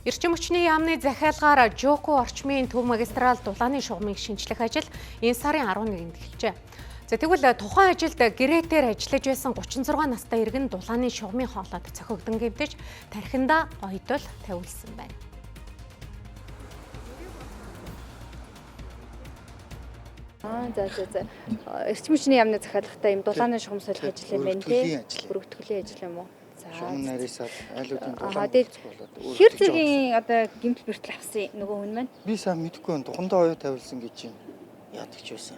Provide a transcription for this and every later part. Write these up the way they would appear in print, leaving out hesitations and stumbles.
Эрчим хүчний яамны захиалгаар Жоко орчмын төв магистрал дулааны шугамыг шинжлэх ажил энэ сарын 11-нд эхэлжээ. За тэгвэл тухайн ажилд гэрээтээр ажиллаж байсан 36 настай иргэн дулааны шугамын хоолойд цохигдсон гэмтэж тархиндаа оёдол тавиулсан байна. За. Эрчим хүчний яамны захиалгатай юм дулааны шугам солих ажил юм байна тий. Бүрэгдэхүүлийн ажил юм уу? Шугам нарийсаад айлуудын дулаан болоод хэр зэргийн одоо гэмтэл бэртэл авсан нөгөө хүн маань би сайн мэдэхгүй байна. Тухандаа оюу тавилсан гэж юм яадаг ч байсан.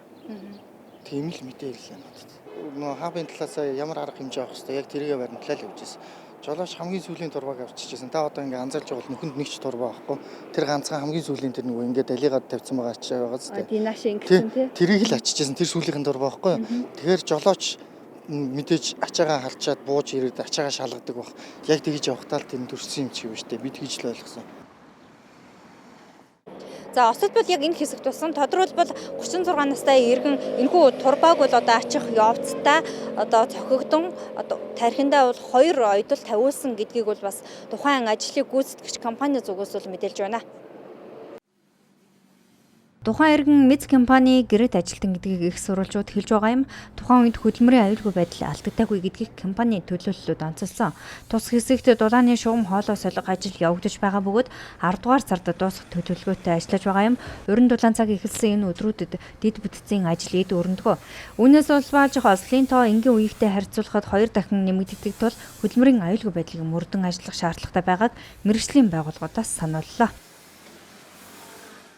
Тийм л мэдээлэл надад. Нөгөө хабын талаас ямар арга хэмжээ авах хэрэгтэй яг тэрийгэ баримтлал явж байсан. Жолооч хамгийн сүүлийн турбааг авчижсэн. Та одоо ингээ анзаарч байгаа нөхөнд нэг ч турбаа байхгүй. Тэр ганцхан хамгийн сүүлийн тэр нөгөө ингээ далигаад тавьсан байгаа ч байгаа зү. Тийм нааш ингэсэн тий. Тэрийг л ачижсэн. Тэр сүүлийнхэн турбаа байхгүй. Тэгэхээр жолооч мэдээж ачаагаа харчаад бууж ирээд ачаагаа шалгадаг баг. Яг тэгж явахтаа л тэр төрсөн юм чи юм штэ. Би тэгж л ойлгосон. За осод бол яг энэ хэсэгт тусан тодорхойлбол 36 настай иргэн энэхүү турбааг бол одоо ачих явцдаа одоо цохигдсон одоо тархиндаа бол 2 оёдол тавиулсан гэдгийг бол бас тухайн ажлыг гүйцэтгэгч компани зүгээс бол мэдээлж байна. Тухайн иргэн Мец компани гэрээт ажилтан гэдгийг их сурвалжууд хэлж байгаа юм. Тухайн үед хөдөлмөрийн аюулгүй байдал алдагдаагүй гэдгийг компани төлөөллөд онцолсон. Тус хэсэгт дулааны шугам хоолой солих ажил явагдаж байгаа бөгөөд 10 дугаар сард дуусах төлөвлөгөөтэй ажиллаж байгаа юм. Уран дулаан цаг эхэлсэн энэ өдрүүдэд дэд бүтцийн ажил эд өрнөдгөө. Үүнээс улбаалж хослын тоо энгийн үеигтэй харьцуулахад 2 дахин нэмэгддэг тул хөдөлмөрийн аюулгүй байдлыг мөрдөн ажиллах шаардлагатай байгааг мэргэжлийн байгууллагуудаас санууллаа.